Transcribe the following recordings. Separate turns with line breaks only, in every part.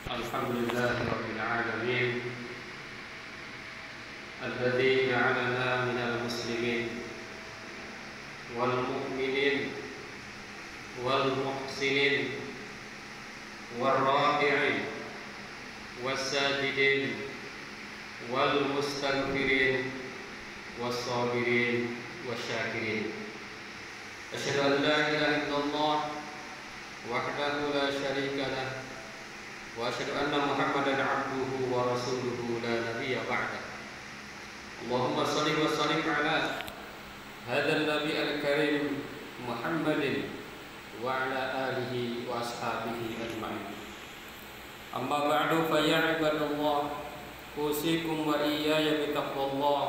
الحمد لله رب العالمين الذي جعلنا من المسلمين والمؤمنين والمحسنين والراكعين والساجدين والمستغفرين والصابرين والشاكرين. أشهد أن لا إله إلا الله وحده لا شريك له وأشهد أن محمدا عبده ورسوله لا نبي بعده. اللهم صل وسلم على هذا النبي الكريم محمد وعلى آله وأصحابه أجمعين. أما بعد فيا عباد الله أوصيكم وإياي بتقوى الله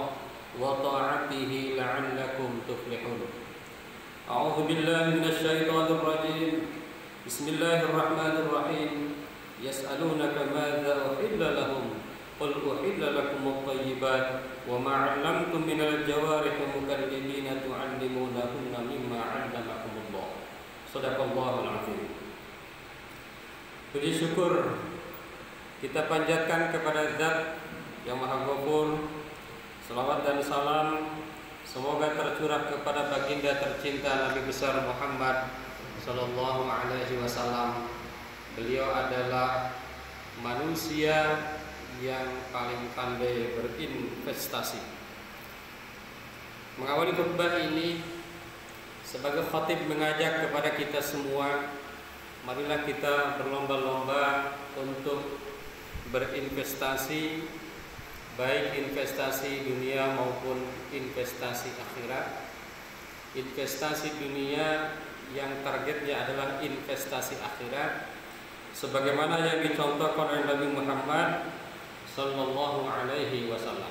وطاعته لعلكم تفلحون. أعوذ بالله من الشيطان الرجيم. بسم الله الرحمن الرحيم. يسألونك ماذا أحل لهم قل أحل لكم الطيبات وما علمتم من الجوارح مكلبين تعلمونهن مما علمكم الله. Shadaqallahul azim. Puji syukur kita panjatkan kepada Zat yang Maha Ghafur. Salawat dan salam semoga tercurah kepada baginda tercinta Nabi besar Muhammad sallallahu alaihi wasallam. Beliau adalah manusia yang paling pandai berinvestasi. Mengawali khutbah ini sebagai khatib mengajak kepada kita semua, marilah kita berlomba-lomba untuk berinvestasi, baik investasi dunia maupun investasi akhirat. Investasi dunia yang targetnya adalah investasi akhirat, sebagaimana yang dicontohkan oleh Nabi Muhammad sallallahu alaihi wasallam.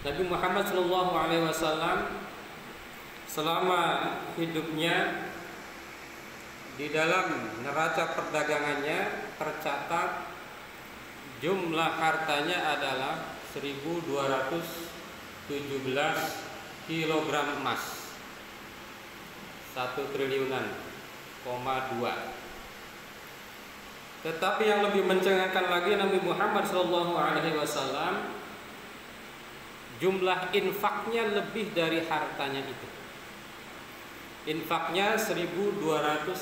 Nabi Muhammad sallallahu alaihi wasallam selama hidupnya di dalam neraca perdagangannya tercatat jumlah hartanya adalah 1217 kilogram emas, 1 triliunan, 2. Tetapi yang lebih mencengangkan lagi, Nabi Muhammad SAW jumlah infaknya lebih dari hartanya itu. Infaknya 1251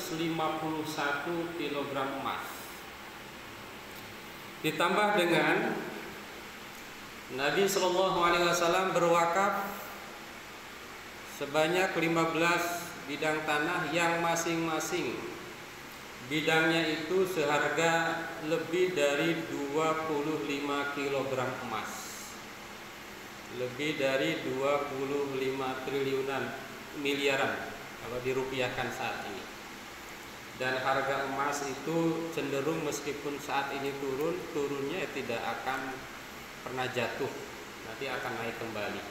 kilogram emas. Ditambah dengan Nabi SAW berwakaf sebanyak 15 bidang tanah yang masing-masing bidangnya itu seharga lebih dari 25 kilogram emas, lebih dari 25 triliunan miliaran kalau dirupiahkan saat ini. Dan harga emas itu cenderung meskipun saat ini turunnya tidak akan pernah jatuh, nanti akan naik kembali.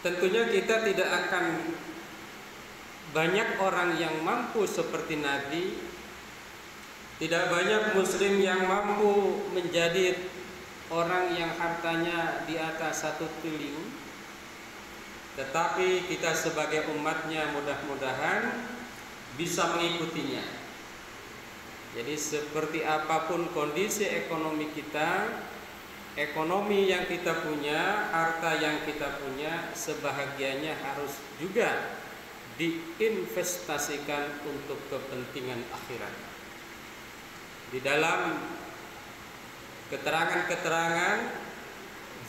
Tentunya kita tidak akan banyak orang yang mampu seperti Nabi, tidak banyak muslim yang mampu menjadi orang yang hartanya di atas 1 triliun. Tetapi kita sebagai umatnya mudah-mudahan bisa mengikutinya. Jadi seperti apapun kondisi ekonomi kita, ekonomi yang kita punya, harta yang kita punya, sebahagiannya harus juga diinvestasikan untuk kepentingan akhirat. Di dalam keterangan-keterangan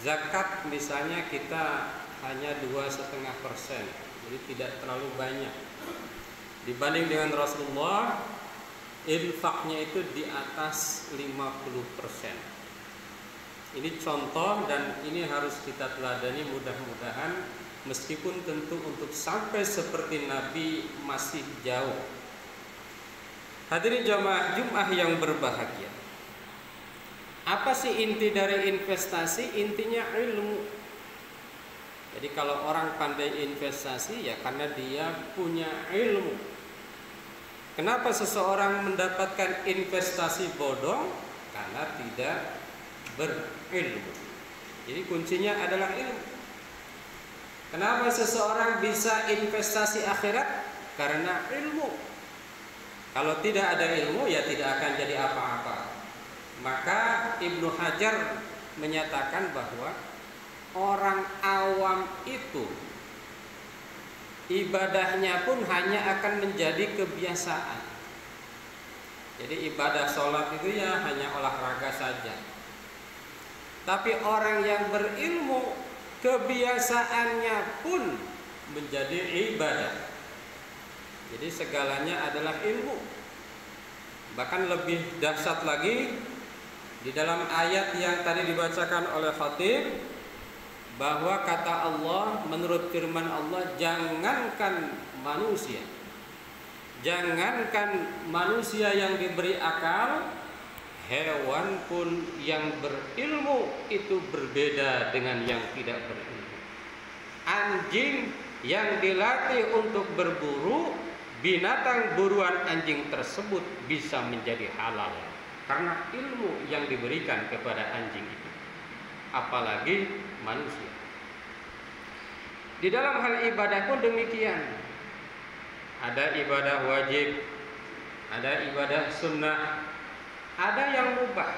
zakat misalnya kita hanya 2,5%, jadi tidak terlalu banyak dibanding dengan Rasulullah. Infaknya itu di atas 50%. Ini contoh dan ini harus kita teladani, mudah-mudahan meskipun tentu untuk sampai seperti Nabi masih jauh. Hadirin jamaah Jumat yang berbahagia. Apa sih inti dari investasi? Intinya ilmu. Jadi kalau orang pandai investasi ya karena dia punya ilmu. Kenapa seseorang mendapatkan investasi bodong? Karena tidak berilmu. Jadi kuncinya adalah ilmu. Kenapa seseorang bisa investasi akhirat? Karena ilmu. Kalau tidak ada ilmu ya tidak akan jadi apa-apa. Maka Ibnu Hajar menyatakan bahwa orang awam itu ibadahnya pun hanya akan menjadi kebiasaan. Jadi ibadah sholat itu ya hanya olahraga saja. Tapi orang yang berilmu, kebiasaannya pun menjadi ibadah. Jadi segalanya adalah ilmu. Bahkan lebih dahsyat lagi di dalam ayat yang tadi dibacakan oleh khatib, bahwa kata Allah, menurut firman Allah, jangankan manusia yang diberi akal, hewan pun yang berilmu itu berbeda dengan yang tidak berilmu. Anjing yang dilatih untuk berburu, binatang buruan anjing tersebut bisa menjadi halal karena ilmu yang diberikan kepada anjing itu, apalagi manusia. Di dalam hal ibadah pun demikian. Ada ibadah wajib, ada ibadah sunnah, ada yang mubah.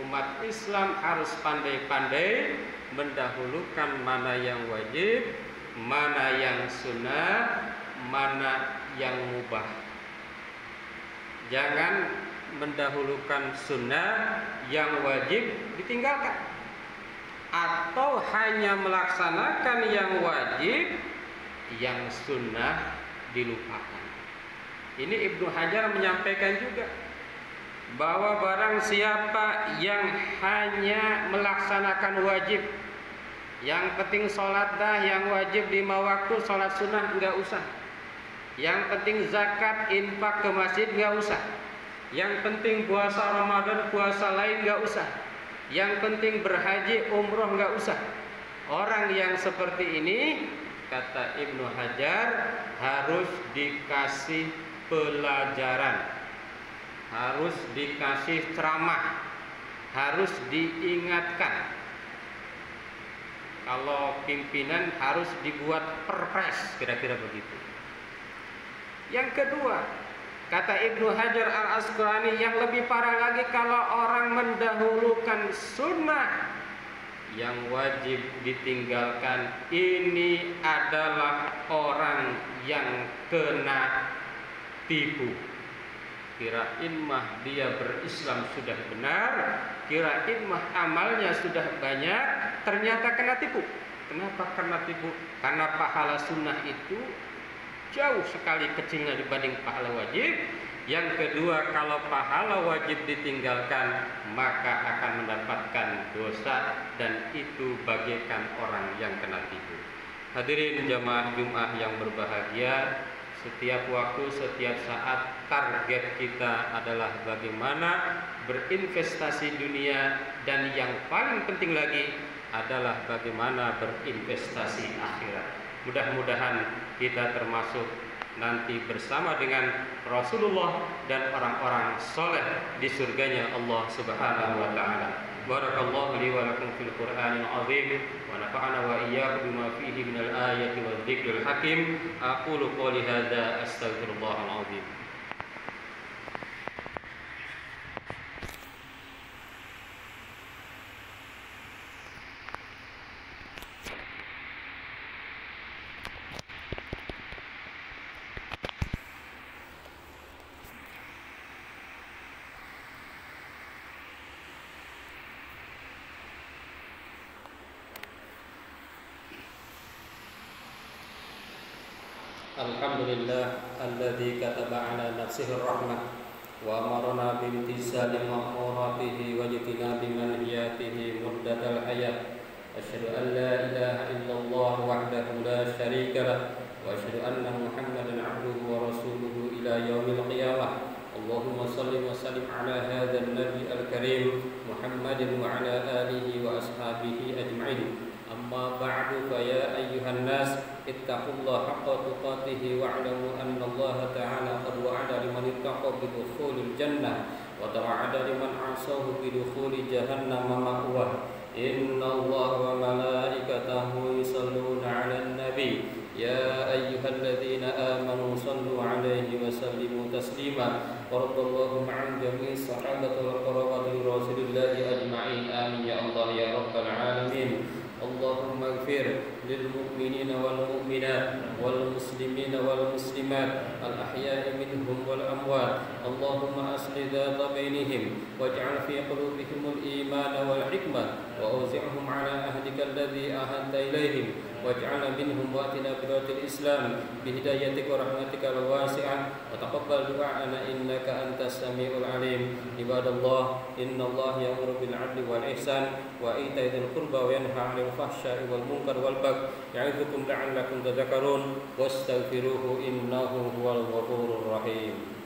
Umat Islam harus pandai-pandai mendahulukan mana yang wajib, mana yang sunnah, mana yang mubah. Jangan mendahulukan sunnah, yang wajib ditinggalkan, atau hanya melaksanakan yang wajib, yang sunnah dilupakan. Ini Ibnu Hajar menyampaikan juga bahwa barang siapa yang hanya melaksanakan wajib, yang penting sholat dah, yang wajib 5 waktu, sholat sunnah enggak usah. Yang penting zakat, infak ke masjid enggak usah. Yang penting puasa Ramadan, puasa lain enggak usah. Yang penting berhaji, umroh enggak usah. Orang yang seperti ini, kata Ibnu Hajar, harus dikasih pelajaran, harus dikasih ceramah, harus diingatkan. Kalau pimpinan harus dibuat perpres, kira-kira begitu. Yang kedua, kata Ibnu Hajar Al-Asqalani, yang lebih parah lagi kalau orang mendahulukan sunnah, yang wajib ditinggalkan. Ini adalah orang yang kena tipu. Kirain mah dia berislam sudah benar, kirain mah amalnya sudah banyak, ternyata kena tipu. Kenapa kena tipu? Karena pahala sunnah itu jauh sekali kecilnya dibanding pahala wajib. Yang kedua, kalau pahala wajib ditinggalkan, maka akan mendapatkan dosa, dan itu bagaikan orang yang kena tipu. Hadirin jamaah Jumat yang berbahagia, setiap waktu, setiap saat target kita adalah bagaimana berinvestasi dunia, dan yang paling penting lagi adalah bagaimana berinvestasi akhirat. Mudah-mudahan kita termasuk nanti bersama dengan Rasulullah dan orang-orang soleh di surganya Allah Subhanahu wa taala. Barakallahu li wa lakum fil Qur'anil azim wa nafa'ana wa iyyakum bima fihi minal ayati wadh dzikril hakim. Aqulu qouli hadza astaghfirullahal azim. Alhamdulillah alladzi kataba ala nafsihi rahmah wa amarna bimtisali ma'muratihi wa jitinabi manhiyatihi muddatal hayat. Asyhadu an la ilaha illallah wahdahu la syarika lah wa asyhadu anna Muhammadan abduhu wa rasuluhu ila yaumil qiyamah. Allahumma salli wa sallim ala hadzal nabi al-karim Muhammadin wa ala alihi wa ashabihi ajma'in. Amma ba'du, fa ya ayyuhan nas ittaqullaha haqqa tuqatih wa'lamu anna Allah ta'ala qad wa'ada liman ittaqa bi dukhulil jannah wa tawa'ada liman 'asahu bi dukhuli jahannam ma'wah. Inna Allah wa malaikatahu yusalluna 'alan nabi ya ayyuhalladzina amanu sallu 'alaihi wa sallimu تسليما ورضى اللهم عن جميع الصحابة والقرابة رسول الله أجمعين آمين يا الله يا رب العالمين اللهم اغفر للمؤمنين والمؤمنات والمسلمين والمسلمات الأحياء منهم والأموات اللهم أصلح ذات بينهم واجعل في قلوبهم الإيمان والحكمة وأوزعهم على عهدك الذي أهدت إليهم واجعلنا منهم واتنا بذات الإسلام بهدايتك ورحمتك الواسعة وتقبل دعاءنا إنك أنت السميع العليم عباد الله إن الله يأمر بالعدل والإحسان وإيتاء ذي القربى وينهى عن الفحشاء والمنكر والبغي يعظكم لعلكم تذكرون واستغفروه إنه هو الغفور الرحيم